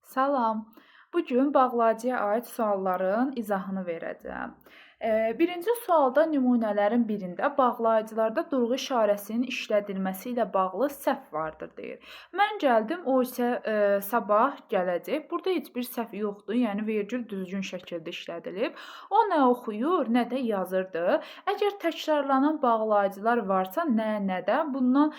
Salam. Bu gün bağlayıcıya aid sualların izahını verəcəm. Birinci sualda nümunələrin birində bağlayıcılarda durğu işarəsinin işlədilməsi ilə bağlı səhv vardır deyir. Mən gəldim, o isə sabah gələcək. Burada heç bir səhv yoxdur, yəni vergül düzgün şəkildə işlədilib. O nə oxuyur, nə də yazırdı. Əgər təkrarlanan bağlayıcılar varsa, nədə? Bundan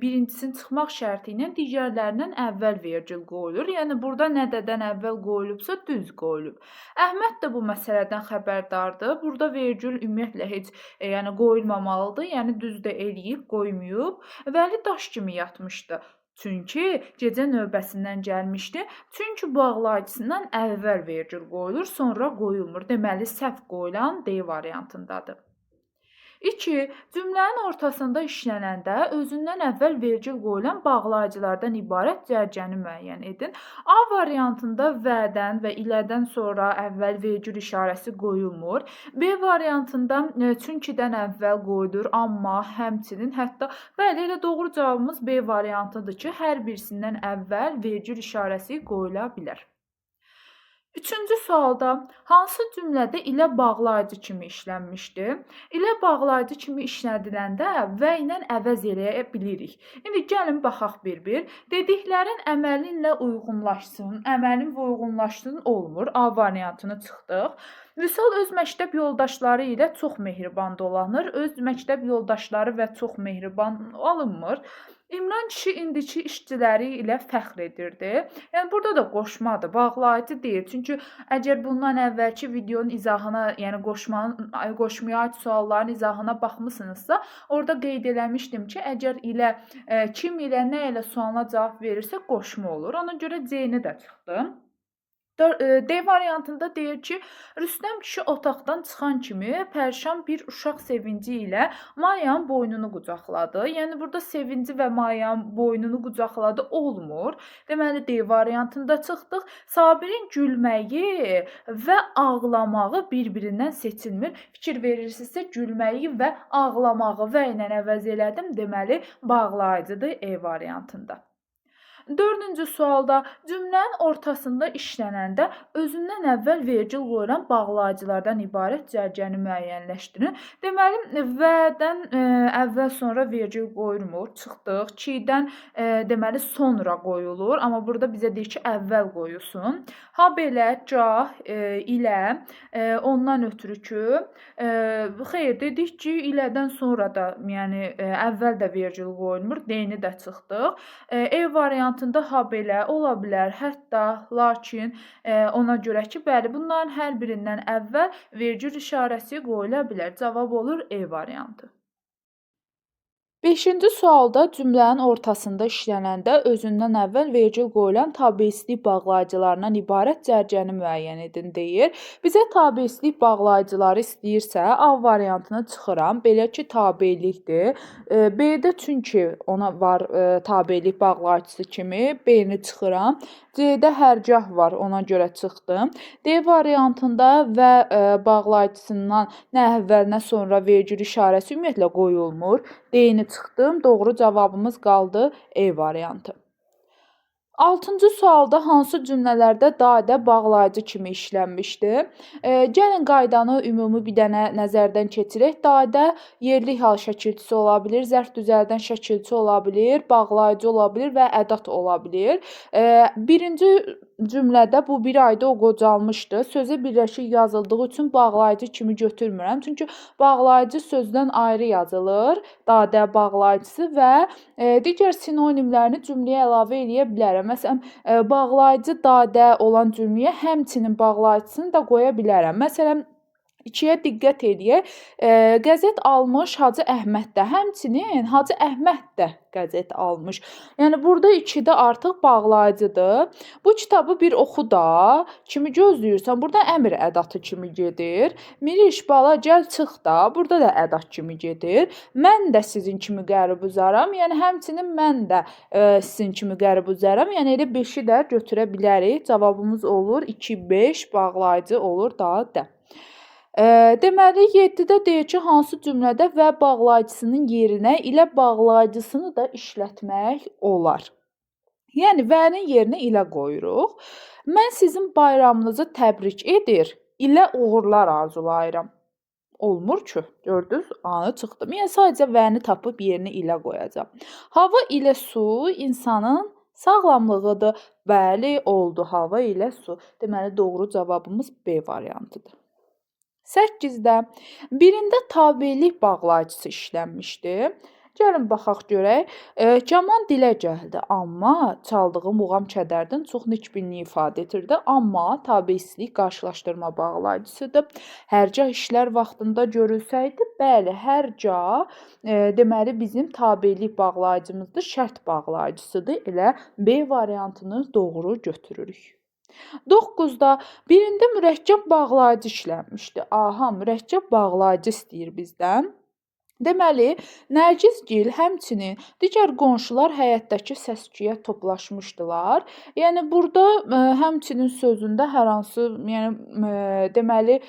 birincisinin çıxmaq şərti ilə digərlərindən əvvəl vergül qoyulur. Yəni burada nədədən əvvəl qoyulubsa düz qoyulub. Əhməd də bu məsələdən xəbərdardır. Burada vergül ümumiyyətlə heç yəni qoyulmamalıdır. Yəni düz də eləyib, qoymayıb. Vəli daş kimi yatmışdı. Çünki gecə növbəsindən gəlmişdi. Çünki bağlayıcısından əvvəl vergül qoyulur, sonra qoyulmur. Deməli səhv qoyulan D variantındadır. 2. Cümlənin ortasında işlənəndə özündən əvvəl vergül qoyulan bağlayıcılardan ibarət cərgəni müəyyən edin. A variantında vədən və ilədən sonra əvvəl vergül işarəsi qoyulmur. B variantında çünkidən əvvəl qoyulur, amma, həmçinin, hətta. Bəli, elə doğru cavabımız B variantıdır ki, hər birisindən əvvəl vergül işarəsi qoyula bilər. Üçüncü sualda hansı cümlədə ilə bağlayıcı kimi işlənmişdi? İlə bağlayıcı kimi işlədiləndə və ilə əvəz eləyə bilirik. İndi gəlin baxaq bir-bir. Dediklərin əməlinlə uyğunlaşsın, əməlin və uyğunlaşsın olmur. A variantını çıxdıq. Vüsal öz məktəb yoldaşları ilə çox mehriban dolanır. Öz məktəb yoldaşları və çox mehriban alınmır. İmran kişi indiki işçiləri ilə fəxr edirdi. Yəni burada da qoşmadır, bağlayıcı deyil. Çünki əgər bundan əvvəlki videonun izahına, yəni qoşmaya aid sualların izahına baxmısınızsa, orada qeyd eləmişdim ki, əgər ilə kim ilə, nə ilə sualına cavab verirsə qoşma olur. Ona görə C-ni də çıxdım. D variantında deyir ki, Rüstəm kişi otaqdan çıxan kimi pərşan bir uşaq sevinci ilə Mayanın boynunu qucaqladı. Yəni burada sevinci və Mayanın boynunu qucaqladı olmur. Deməli D variantında çıxdıq. Sabirin gülməyi və ağlamağı bir-birindən seçilmir. Fikir verirsinizsə gülməyi və ağlamağı və ilə əvəz elədim. Deməli bağlayıcıdır E variantında. Dördüncü sualda cümlənin ortasında işlənəndə özündən əvvəl vergül qoyulan bağlayıcılardan ibarət cərgəni müəyyənləşdirin. Deməli, vədən əvvəl sonra vergül qoyulmur, çıxdıq. Ki-dən deməli sonra qoyulur, amma burada bizə deyir ki, əvvəl qoyulsun. Ha belə, gah, ilə, ondan ötürü ki, xeyr, dedik ki, ilədən sonra da, yəni əvvəl də vergül qoyulmur, D-ni də çıxdıq. E variantında ha belə, ola bilər, hətta, lakin, ona görə ki, bəli, bunların hər birindən əvvəl vergül işarəsi qoyula bilər. Cavab olur E variantı. 5-ci sualda cümlənin ortasında işlənəndə özündən əvvəl vergül qoyulan tabeçilik bağlayıcılarından ibarət cərgəni müəyyən edin deyir. Bizə tabeçilik bağlayıcıları istəyirsə, A variantını çıxıram. Belə ki, tabelikdir. B-də çünki ona var tabelik bağlayıcısı kimi, B-ni çıxıram. C-də hərgah var, ona görə çıxdım. D variantında və bağlayıcısından nə əvvəl, nə sonra vergül işarəsi ümumiyyətlə qoyulmur. D-ni çıxdım. Doğru cavabımız qaldı E variantı. 6-cı sualda hansı cümlələrdə dadə bağlayıcı kimi işlənmişdi? Gəlin qaydanı ümumi bir dənə nəzərdən keçirək. Dadə yerli hal şəkilçisi ola bilir, zərf düzəldən şəkilçi ola bilir, bağlayıcı ola bilir və ədat ola bilir. Birinci cümlədə bu bir ayda o qocalmışdı. Sözə birləşik yazıldığı üçün bağlayıcı kimi götürmürəm. Çünki bağlayıcı sözdən ayrı yazılır. Dadə bağlayıcısı və digər sinonimlərini cümləyə əlavə eləyə bilərəm. Məsələn, bağlayıcı dadə olan cümləyə həmçinin bağlayıcısını da qoya bilərəm. Məsələn, 2-yə diqqət eləyək. Qəzet almış Hacı Əhməd də, həmçinin Hacı Əhməd də qəzet almış. Yəni burada 2-də artıq bağlayıcıdır. Bu kitabı bir oxu da, kimi gözləyirsən, burada əmr ədatı kimi gedir. Miriş bala gəl çıx da, burada da ədat kimi gedir. Mən də sizin kimi qərib uzaram. Yəni həmçinin mən də sizin kimi qərib uzaram. Yəni elə 5-i də götürə bilərik. Cavabımız olur 2-5, bağlayıcı olur da D. Deməli, 7-də deyir ki, hansı cümlədə və bağlayıcısının yerinə ilə bağlayıcısını da işlətmək olar. Yəni və-nin yerinə ilə qoyuruq. Mən sizin bayramınızı təbrik edir, ilə uğurlar arzulayıram. Olmur ki, gördünüz? A-nı çıxdım. Yəni sadəcə və-ni tapıb yerinə ilə qoyacağam. Hava ilə su insanın sağlamlığıdır. Bəli, oldu. Hava ilə su. Deməli doğru cavabımız B variantıdır. 8-də birində tabelik bağlayıcısı işlənmişdi. Gəlin baxaq görək. Kaman dilə gəldi, amma çaldığı muğam kədərdən çox nikbinlik ifadə edirdi. Amma tabeislik qarşılaşdırma bağlayıcısıdır. Hərca işlər vaxtında görülsəydi, bəli, hərca deməli bizim tabelik bağlayıcımızdır, şərt bağlayıcısıdır. Elə B variantını doğru götürürük. 9-da birində mürəkkəb bağlayıcı işlənmişdi. Aha, mürəkkəb bağlayıcı istəyir bizdən. Deməli, Nərgizgil həmçinin digər qonşular həyətdəki səsküyə toplaşmışdılar. Yəni burada həmçinin sözündə hər hansı, deməli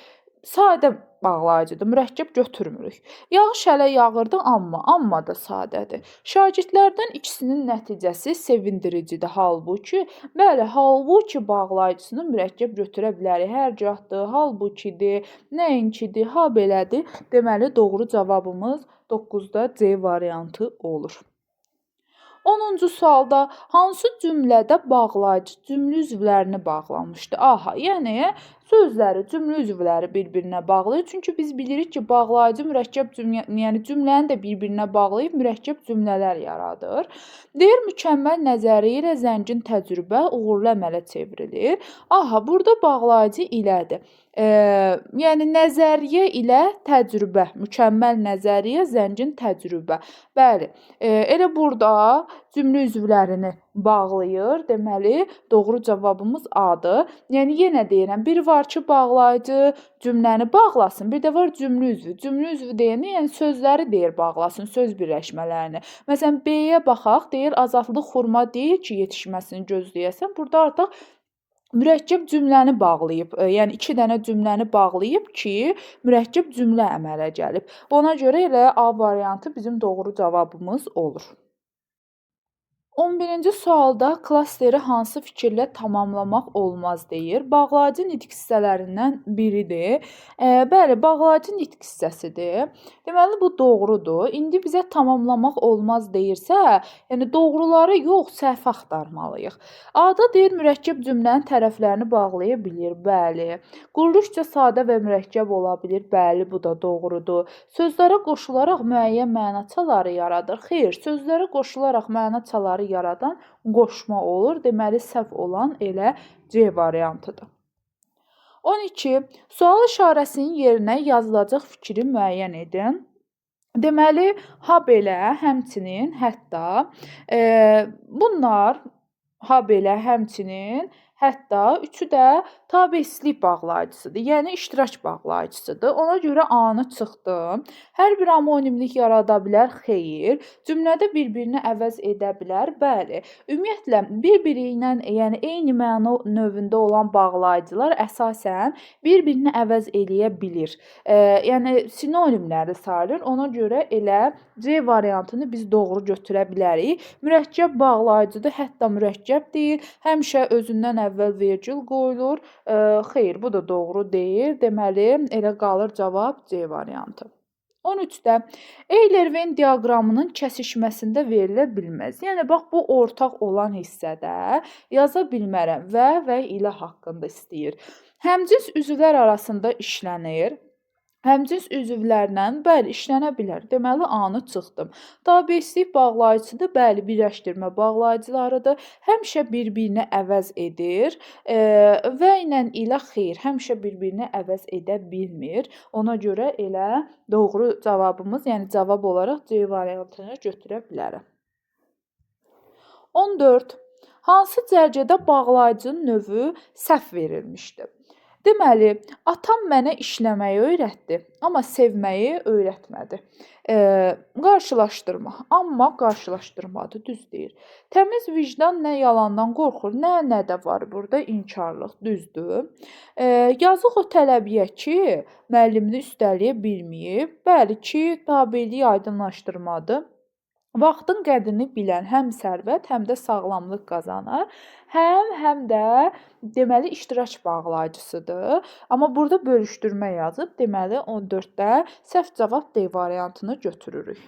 sadə bağlayıcıdır, mürəkkəb götürmürük. Yağış hələ yağırdı, amma da sadədir. Şagirdlərdən ikisinin nəticəsi sevindiricidir. Halbuki bağlayıcısını mürəkkəb götürə bilərik. Hərgahdır, halbukidir, nəinkidir, habelədir. Deməli doğru cavabımız 9-da C variantı olur. 10-cu sualda hansı cümlədə bağlayıcı cümlə üzvlərini bağlamışdı? Aha, yəni sözləri, cümlə üzvləri bir-birinə bağlayır. Çünki biz bilirik ki, bağlayıcı mürəkkəb cümlə, yəni cümləni də bir-birinə bağlayıb mürəkkəb cümlələr yaradır. Deyir, mükəmməl nəzəriyyə ilə zəngin təcrübə uğurlu əmələ çevrilir. Aha, burada bağlayıcı ilədir. Yəni nəzəriyyə ilə təcrübə, mükəmməl nəzəriyyə, zəngin təcrübə. Bəli, elə burada cümlə üzvlərini bağlayır. Deməli, doğru cavabımız A-dır. Yəni yenə deyirəm, bir var ki, bağlayıcı cümləni bağlasın, bir də var cümlə üzvü. Cümlə üzvü deyəndə, yəni sözləri deyir bağlasın, söz birləşmələrini. Məsələn, B-yə baxaq, deyir azadlıq xurma deyil ki, yetişməsini gözləyəsən. Burada artıq mürəkkəb cümləni bağlayıb, yəni 2 dənə cümləni bağlayıb ki, mürəkkəb cümlə əmələ gəlib. Ona görə elə A variantı bizim doğru cavabımız olur. 11-ci sualda klasteri hansı fikirlə tamamlamaq olmaz deyir. Bağlayıcı nitq hissələrindən biridir. Bəli, bağlayıcı nitq hissəsidir. Deməli, bu doğrudur. İndi bizə tamamlamaq olmaz deyirsə, yəni doğruları yox, səhv axtarmalıyıq. A-da deyir, mürəkkəb cümlənin tərəflərini bağlaya bilir. Bəli. Quruluşca sadə və mürəkkəb ola bilir. Bəli, bu da doğrudur. Sözlərə qoşularaq müəyyən mənaçaları yaradır. Xeyr, sözlərə qoşularaq mənaçaları yaradan qoşma olur. Deməli, səhv olan elə C variantıdır. 12. Sual işarəsinin yerinə yazılacaq fikri müəyyən edin. Deməli, habelə, həmçinin, hətta bunlar habelə, həmçinin, hətta üçü də tabeçilik bağlayıcısıdır. Yəni iştirak bağlayıcısıdır. Ona görə A-nı çıxdım. Hər bir homonimlik yarada bilər? Xeyr. Cümlədə bir-birini əvəz edə bilər? Bəli. Ümumiyyətlə bir-biri ilə, yəni eyni məna növündə olan bağlayıcılar əsasən bir-birini əvəz eləyə bilir. Yəni sinonimləri sayılır. Ona görə elə C variantını biz doğru götürə bilərik. Mürəkkəb bağlayıcıdır, hətta mürəkkəb deyil. Həmişə özündən əvvəl vergül qoyulur. Xeyr, bu da doğru deyil. Deməli, elə qalır cavab C variantı. 13-də Eyler-Venn diaqramının kəsişməsində verilə bilməz. Yəni bax bu ortaq olan hissədə yaza bilmərəm və ilə haqqında istəyir. Həmcins üzvlər arasında işlənir. Həmcins üzvlərlə bəli işlənə bilər. Deməli A-nı çıxdım. Tabeçilik bağlayıcıdır. Bəli, birləşdirmə bağlayıcılarıdır. Həmişə bir-birini əvəz edir. Və ilə xeyr, həmişə bir-birini əvəz edə bilmir. Ona görə elə doğru cavabımız, yəni cavab olaraq C variantını götürə bilərəm. 14. Hansı cərgədə bağlayıcının növü səhv verilmişdir? Deməli, atam mənə işləməyi öyrətdi, amma sevməyi öyrətmədi. Qarşılaşdırma, amma qarşılaşdırmadı, düz deyir. Təmiz vicdan nə yalandan qorxur, nə də var burada inkarlıq, düzdür. Yazıq o tələbəyə ki, müəllimini üstələyə bilməyib. Bəli ki, tabeliyi aydınlaşdırmadı. Vaxtın qədrini bilən həm sərvət, həm də sağlamlıq qazanır. Həm də deməli iştirak bağlayıcısıdır. Amma burada bölüşdürmə yazıb, deməli 14-də səhv cavab D variantını götürürük.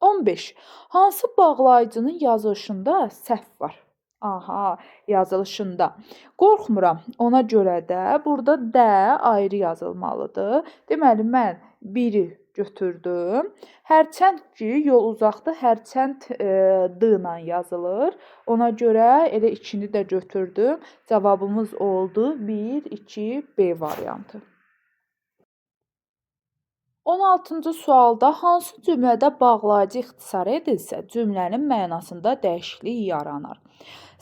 15. Hansı bağlayıcının yazılışında səhv var? Aha, yazılışında. Qorxmuram. Ona görə də burada D ayrı yazılmalıdır. Deməli mən 1-i götürdüm. Hərçənd ki, yol uzaqdır, hərçənd D ilə yazılır. Ona görə elə 2-ni də götürdüm. Cavabımız oldu 1, 2, B variantı. 16-cı sualda hansı cümlədə bağlayıcı ixtisar edilsə, cümlənin mənasında dəyişiklik yaranır?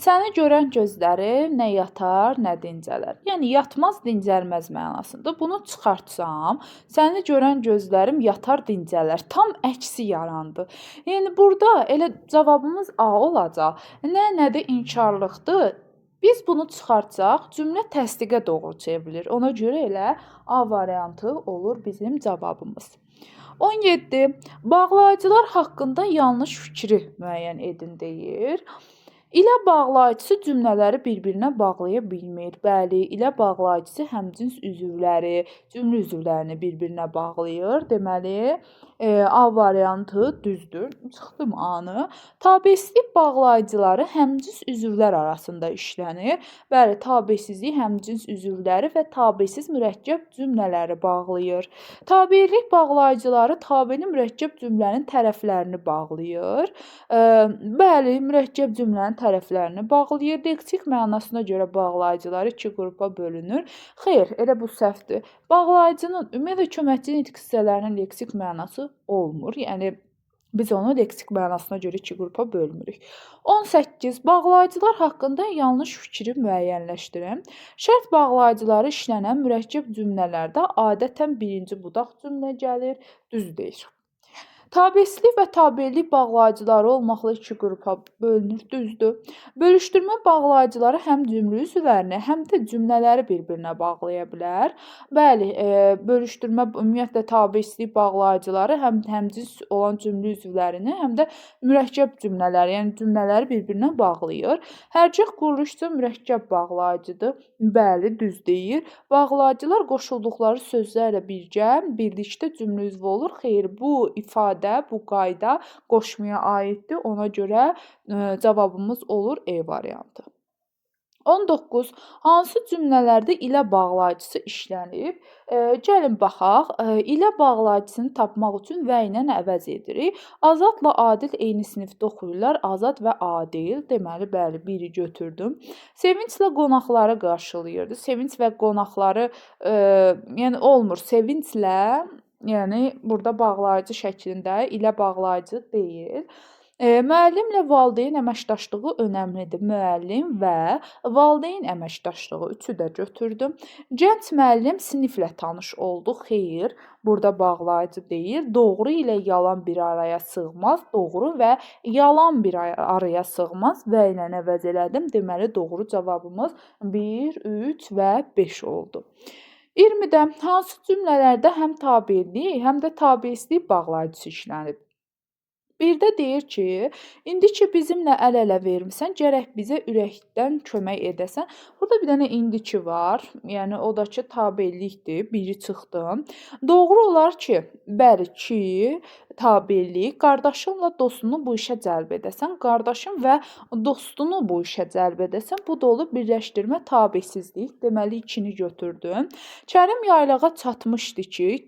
Səni görən gözlərim nə yatar, nə dincələr. Yəni yatmaz, dincəlməz mənasında. Bunu çıxartsam, səni görən gözlərim yatar, dincələr. Tam əksi yarandı. Yəni burada elə cavabımız A olacaq. Nədir? İnkarlıqdır. Biz bunu çıxartsaq, cümlə təsdiqə doğru çevrilir. Ona görə elə A variantı olur bizim cavabımız. 17. Bağlayıcılar haqqında yanlış fikri müəyyən edin deyir. İlə bağlayıcısı cümlələri bir-birinə bağlaya bilmir. Bəli, ilə bağlayıcısı həmcins üzvləri, cümlə üzvlərini bir-birinə bağlayır. Deməli, A variantı düzdür. Çıxdım A-nı. Tabeçilik bağlayıcıları həmcins üzvlər arasında işlənir. Bəli, tabeçsizlik həmcins üzvləri və tabesiz mürəkkəb cümlələri bağlayır. Tabelik bağlayıcıları tabeli mürəkkəb cümlənin tərəflərini bağlayır. Bəli, mürəkkəb cümlənin tərəflərini bağlayır. Leksik mənasına görə bağlayıcılar 2 qrupa bölünür. Xeyr, elə bu səhvdir. Bağlayıcının ümumiyyətlə köməkçi nitq hissələrinin leksik mənası olmur. Yəni biz onu leksik mənasına görə 2 qrupa bölmürük. 18. Bağlayıcılar haqqında yanlış fikri müəyyənləşdirin. Şərt bağlayıcıları işlənən mürəkkəb cümlələrdə adətən birinci budaq cümlə gəlir, düz deyir. Tabeçilik və tabelilik bağlayıcıları olmaqla 2 qrupa bölünür, düzdür. Bölüşdürmə bağlayıcıları həm cümlə üzvlərini, həm də cümlələri bir-birinə bağlaya bilər. Bəli, bölüşdürmə ümumiyyətlə tabeçilik bağlayıcıları həmcins olan cümlə üzvlərini, həm də mürəkkəb cümlələri, yəni cümlələri bir-birinə bağlayır. Hərcək quruluşca mürəkkəb bağlayıcıdır. Bəli, düz deyir. Bağlayıcılar qoşulduqları sözlərlə birgə, birlikdə cümlə üzvü olur. Xeyr, bu ifadə bu qayda qoşmaya aiddir. Ona görə cavabımız olur E variantı. 19. Hansı cümlələrdə ilə bağlayıcısı işlənib? Gəlin baxaq. İlə bağlayıcısını tapmaq üçün və ilə əvəz edirik. Azadla Adil eyni sinifdə oxuyurlar. Azad və Adil. Deməli, bəli, biri götürdüm. Sevinclə qonaqları qarşılayırdı. Sevinc və qonaqları yəni olmur. Sevinclə, yəni burada bağlayıcı şəklində ilə bağlayıcı deyil. Müəllimlə valideyn əməkdaşlığı önəmlidir. Müəllim və valideyn əməkdaşlığı üçü də götürdüm. Gənc müəllim siniflə tanış oldu. Xeyr, burada bağlayıcı deyil. Doğru ilə yalan bir araya sığmaz. Doğru və yalan bir araya sığmaz. Və ilə əvəz elədim. Deməli, doğru cavabımız 1, 3 və 5 oldu. 20-də hansı cümlələrdə həm tabelilik, həm də tabeçilik bağlayıcısı işlənib? Birdə deyir ki, indi ki bizimlə əl-ələ vermisən, gərək bizə ürəkdən kömək edəsən. Burada bir dənə indiki var. Yəni o da ki tabellikdir. Biri çıxdım. Doğru olar ki, bəli ki, tabellik, qardaşınla dostunu bu işə cəlb edəsən, qardaşın və dostunu bu işə cəlb edəsən, bu da olub birləşdirmə tabesizlik. Deməli 2-ni götürdüm. Kərim yaylağa çatmışdı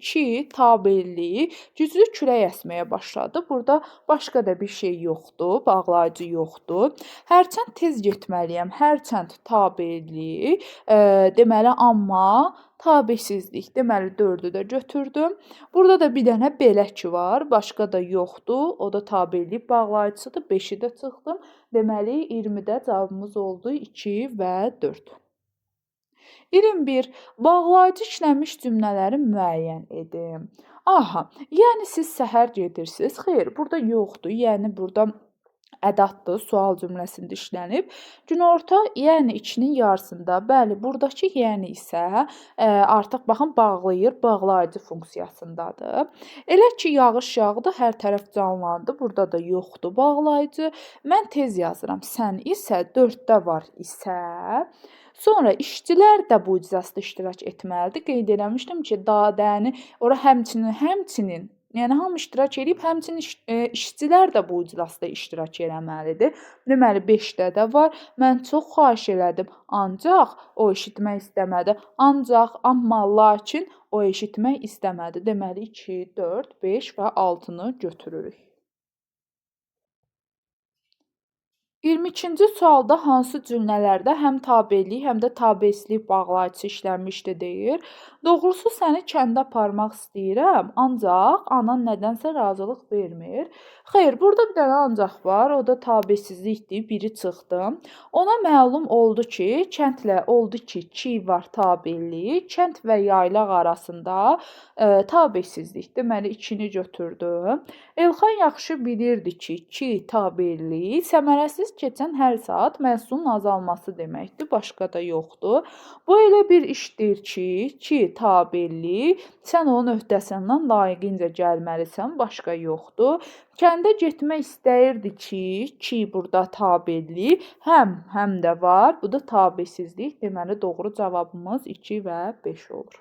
ki, tabellik güclü külək əsməyə başladı. Burada başqa da bir şey yoxdur, bağlayıcı yoxdur. Hərçənd tez getməliyəm. Hərçənd tabellik, deməli amma tabesizlik. Deməli 4-ü də götürdüm. Burada da bir dənə belə ki var, başqa da yoxdur. O da tabellik bağlayıcısıdır. 5-i də çıxdım. Deməli 20-də cavabımız oldu 2 və 4. 21. Bağlayıcı işlənmiş cümlələri müəyyən edin. Aha, yəni siz səhər gedirsiniz. Xeyr, burada yoxdur. Yəni burada ədatdır, sual cümləsində işlənib. Günorta, yəni 2-nin yarısında. Bəli, burdakı yəni isə artıq baxın bağlayır, bağlayıcı funksiyasındadır. Elə ki, yağış yağdı, hər tərəf canlandı. Burada da yoxdur bağlayıcı. Mən tez yazıram. Sən isə 4-də var isə. Sonra işçilər də bu iclasda iştirak etməlidir. Qeyd eləmişdim ki, dadəni ora həmçinin yəni hamı iştirak edib, həmçinin işçilər də bu iclasda iştirak eləməlidir. Deməli 5-də də var. Mən çox xahiş elədim, ancaq o eşitmək istəmədi. Ancaq, amma, lakin o eşitmək istəmədi. Deməli 2, 4, 5 və 6-nı götürürük. 22-ci sualda hansı cümlələrdə həm tabellik, həm də tabesizlik bağlayıcısı işlənmişdi deyir. Doğrusu səni kəndə aparmaq istəyirəm, ancaq anan nədənsə razılıq vermir. Xeyr, burada bir dənə ancaq var, o da tabesizlikdir, biri çıxdı. Ona məlum oldu ki, kəndlə oldu ki, var tabellik, kənd və yaylaq arasında tabesizlik. Deməli 2-ni götürdüm. Elxan yaxşı bilirdi ki, tabellik səmərəsiz keçən hər saat məhsulun azalması deməkdir, başqa da yoxdur. Bu elə bir işdir ki, tabellik, sən onun öhdəsindən layiqincə gəlməlisən, başqa yoxdur. Kəndə getmək istəyirdi ki, burada tabellik, həm də var, bu da tabesizlik. Deməli doğru cavabımız 2 və 5 olur.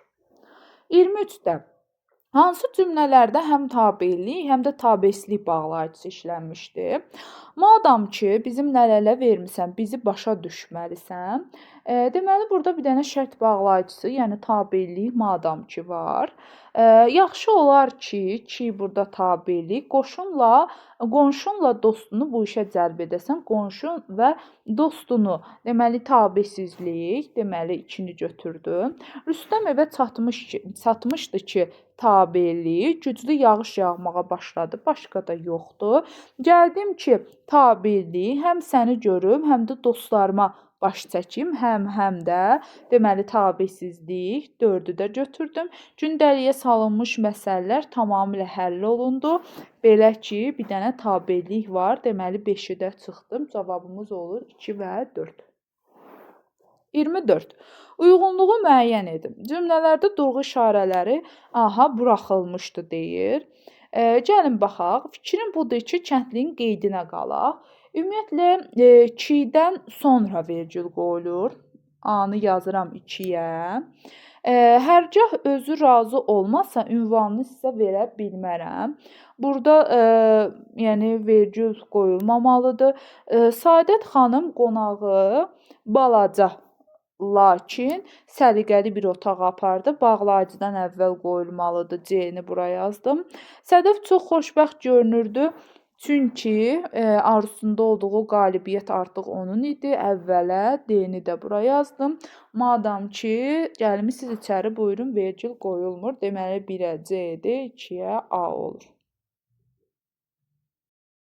23-də hansı cümlələrdə həm tabellik, həm də tabesizlik bağlayıcısı işlənmişdir? Madam ki, bizim nələrlə vermisən, bizi başa düşməlisən. Deməli, burada bir dənə şərt bağlayıcısı, yəni tabellik, madam ki var. Yaxşı olar ki, burada tabellik, qonşunla dostunu bu işə cəlb edəsən, qonşun və dostunu, deməli tabesizlik, deməli 2-ni götürdüm. Rüstəm evə çatmışdı ki, tabellik, güclü yağış yağmağa başladı, başqa da yoxdur. Gəldim ki, tabellik, həm səni görüm, həm də dostlarıma baş çəkim, həm də deməli tabesizlik, 4-ü də götürdüm. Gündəliyə salınmış məsələlər tamamilə həll olundu. Belə ki, bir dənə tabellik var, deməli 5-i də çıxdım. Cavabımız olur 2 və 4. 24. Uyğunluğu müəyyən edin. Cümlələrdə durğu işarələri buraxılmışdı deyir. Gəlin baxaq. Fikrim budur ki, kəndliyin qeydinə qalaq. Ümumiyyətlə, ki-dən sonra vergül qoyulur. A-nı yazıram 2-yə. Hərgah özü razı olmazsa, ünvanını sizə verə bilmərəm. Burada yəni vergül qoyulmamalıdır. Saadət xanım qonağı balaca, lakin səliqəli bir otağa apardı. Bağlayıcıdan əvvəl qoyulmalıdır. C-ni bura yazdım. Sədəf çox xoşbəxt görünürdü. Çünki arzusunda olduğu qalibiyyət artıq onun idi. Əvvələ D-ni də bura yazdım. Madam ki, gəlmisiniz içəri, buyurun, vergül qoyulmur. Deməli 1-ə C-dir, 2-yə A olur.